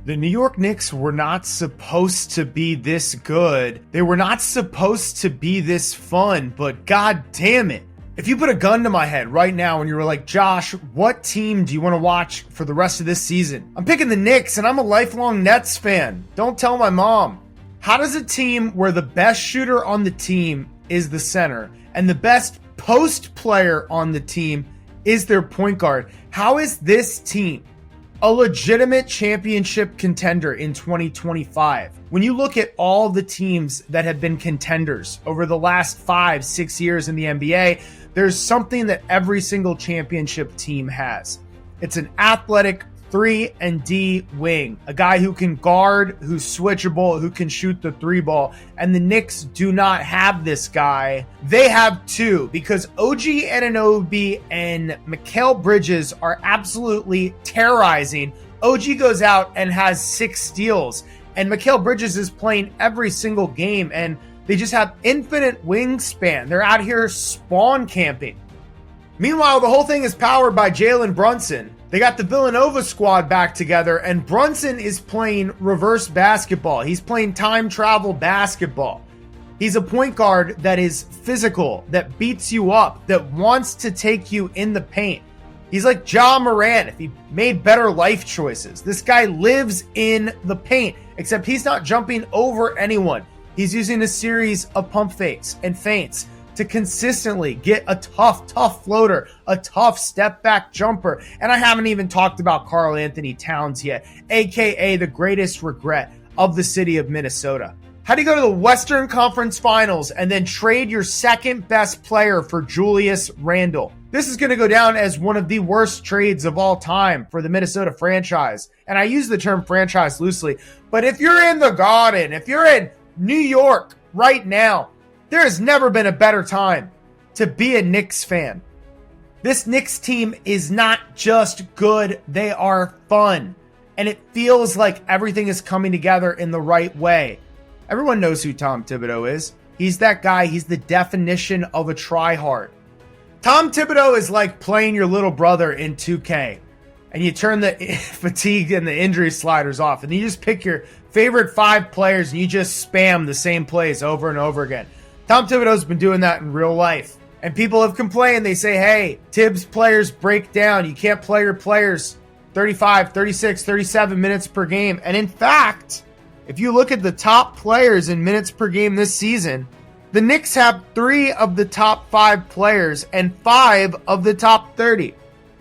The New York Knicks were not supposed to be this good. They were not supposed to be this fun, but god damn it. If you put a gun to my head right now and you were like, Josh, what team do you want to watch for the rest of this season? I'm picking the Knicks, and I'm a lifelong Nets fan. Don't tell my mom. How does a team where the best shooter on the team is the center and the best post player on the team is their point guard, how is this team a legitimate championship contender in 2025? When you look at all the teams that have been contenders over the last 5-6 years in the NBA, there's something that every single championship team has. It's an athletic 3-and-D wing, a guy who can guard, who's switchable, who can shoot the three ball. And the Knicks do not have this guy. They have two, because OG Anunoby and Mikal Bridges are absolutely terrorizing. OG goes out and has 6 steals, and Mikal Bridges is playing every single game, and they just have infinite wingspan. They're out here spawn camping. Meanwhile, the whole thing is powered by Jaylen Brunson. They got the Villanova squad back together, and Brunson is playing reverse basketball. He's playing time travel basketball. He's a point guard that is physical, that beats you up, that wants to take you in the paint. He's like Ja Morant if he made better life choices. This guy lives in the paint, except he's not jumping over anyone. He's using a series of pump fakes and feints to consistently get a tough floater, a tough step back jumper. And I haven't even talked about Karl Anthony Towns yet, aka the greatest regret of the city of Minnesota. How do you go to the Western Conference Finals and then trade your second best player for Julius Randle? This is going to go down as one of the worst trades of all time for the Minnesota franchise. And I use the term franchise loosely, but if you're in the Garden, if you're in New York right now, there has never been a better time to be a Knicks fan. This Knicks team is not just good, they are fun. And it feels like everything is coming together in the right way. Everyone knows who Tom Thibodeau is. He's that guy. He's the definition of a tryhard. Tom Thibodeau is like playing your little brother in 2K. And you turn the fatigue and the injury sliders off. And you just pick your favorite 5 players and you just spam the same plays over and over again. Tom Thibodeau's been doing that in real life. And people have complained. They say, hey, Tibbs players break down. You can't play your players 35, 36, 37 minutes per game. And in fact, if you look at the top players in minutes per game this season, the Knicks have 3 of the top 5 players and 5 of the top 30.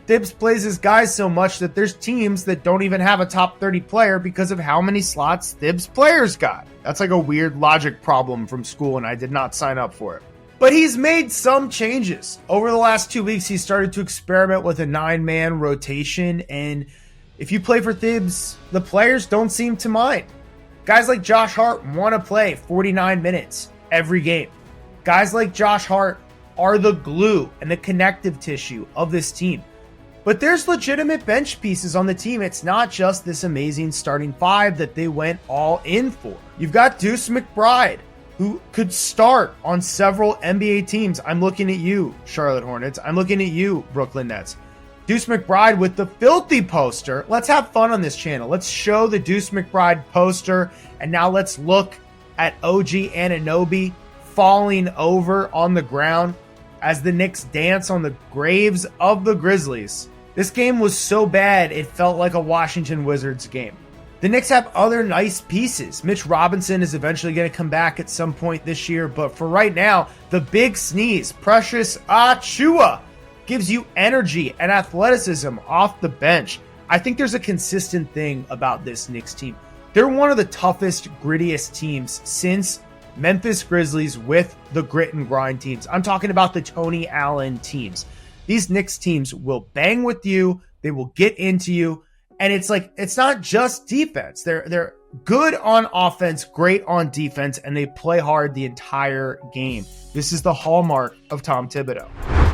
Tibbs plays his guys so much that there's teams that don't even have a top 30 player because of how many slots Tibbs players got. That's like a weird logic problem from school, and I did not sign up for it. But he's made some changes. Over the last 2 weeks, he started to experiment with a 9-man rotation, and if you play for Tibbs, the players don't seem to mind. Guys like Josh Hart want to play 49 minutes every game. Guys like Josh Hart are the glue and the connective tissue of this team. But there's legitimate bench pieces on the team. It's not just this amazing starting 5 that they went all in for. You've got Deuce McBride, who could start on several NBA teams. I'm looking at you, Charlotte Hornets. I'm looking at you, Brooklyn Nets. Deuce McBride with the filthy poster. Let's have fun on this channel. Let's show the Deuce McBride poster. And now let's look at OG Anunoby falling over on the ground as the Knicks dance on the graves of the Grizzlies. This game was so bad, it felt like a Washington Wizards game. The Knicks have other nice pieces. Mitch Robinson is eventually going to come back at some point this year, but for right now, the big sneeze, Precious Achiuwa, gives you energy and athleticism off the bench. I think there's a consistent thing about this Knicks team. They're one of the toughest, grittiest teams since Memphis Grizzlies with the grit and grind teams. I'm talking about the Tony Allen teams. These Knicks teams will bang with you. They will get into you. And it's like, it's not just defense. They're good on offense, great on defense, and they play hard the entire game. This is the hallmark of Tom Thibodeau.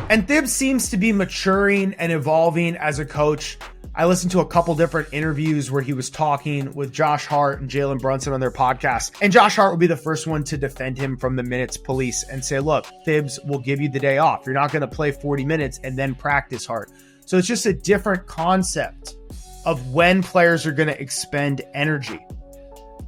And Thibs seems to be maturing and evolving as a coach. I listened to a couple different interviews where he was talking with Josh Hart and Jaylen Brunson on their podcast. And Josh Hart will be the first one to defend him from the minutes police and say, look, Thibs will give you the day off. You're not going to play 40 minutes and then practice hard. So it's just a different concept. of when players are going to expend energy.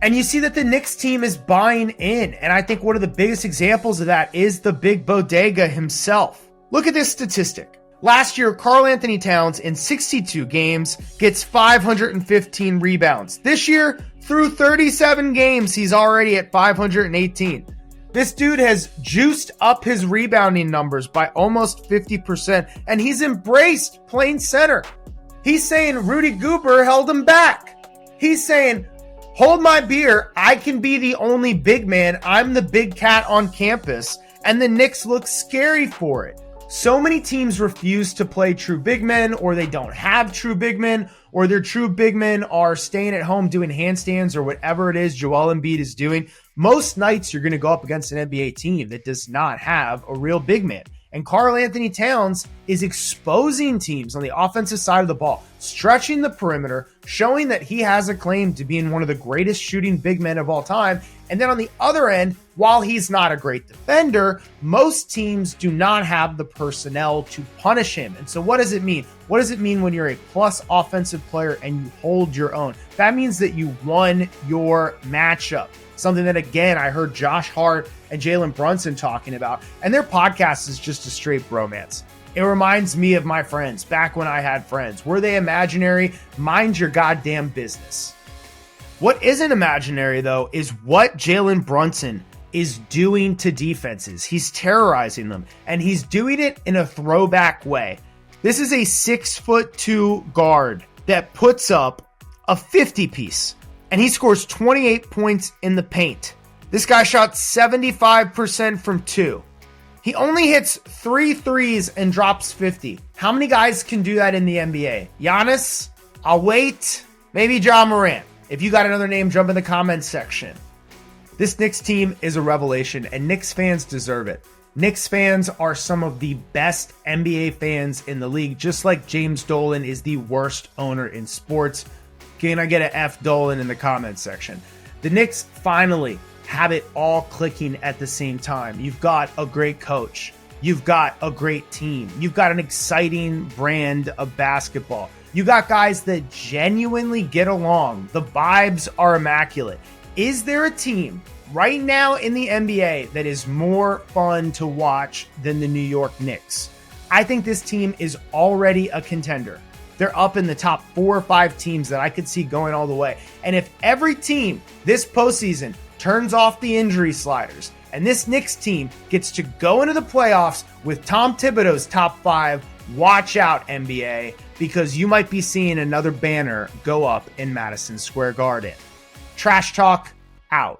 And you see that the Knicks team is buying in. And I think one of the biggest examples of that is the big bodega himself. Look at this statistic. Last year, Karl Anthony Towns in 62 games gets 515 rebounds. This year, through 37 games, he's already at 518. This dude has juiced up his rebounding numbers by almost 50%, and he's embraced playing center. He's saying Rudy Gobert held him back. He's saying, hold my beer, I can be the only big man, I'm the big cat on campus, and the Knicks look scary for it. So many teams refuse to play true big men, or they don't have true big men, or their true big men are staying at home doing handstands or whatever it is Joel Embiid is doing. Most nights you're going to go up against an NBA team that does not have a real big man. And Karl Anthony Towns is exposing teams on the offensive side of the ball, stretching the perimeter, showing that he has a claim to being one of the greatest shooting big men of all time. And then on the other end, while he's not a great defender, most teams do not have the personnel to punish him. And so what does it mean? What does it mean when you're a plus offensive player and you hold your own? That means that you won your matchup. Something that, again, I heard Josh Hart and Jaylen Brunson talking about, and their podcast is just a straight bromance. It reminds me of my friends back when I had friends. Were they imaginary? Mind your goddamn business. What isn't imaginary, though, is what Jaylen Brunson is doing to defenses. He's terrorizing them, and he's doing it in a throwback way. This is a 6'2" guard that puts up a 50-piece. And he scores 28 points in the paint. This guy shot 75% from 2. He only hits 3 threes and drops 50. How many guys can do that in the NBA? Giannis? I'll wait. Maybe Ja Morant. If you got another name, jump in the comments section. This Knicks team is a revelation, and Knicks fans deserve it. Knicks fans are some of the best NBA fans in the league, just like James Dolan is the worst owner in sports. Can I get an F Dolan in the comments section? The Knicks finally have it all clicking at the same time. You've got a great coach. You've got a great team. You've got an exciting brand of basketball. You got guys that genuinely get along. The vibes are immaculate. Is there a team right now in the NBA that is more fun to watch than the New York Knicks? I think this team is already a contender. They're up in the top 4 or 5 teams that I could see going all the way. And if every team this postseason turns off the injury sliders and this Knicks team gets to go into the playoffs with Tom Thibodeau's top 5, watch out, NBA, because you might be seeing another banner go up in Madison Square Garden. Trash Talk out.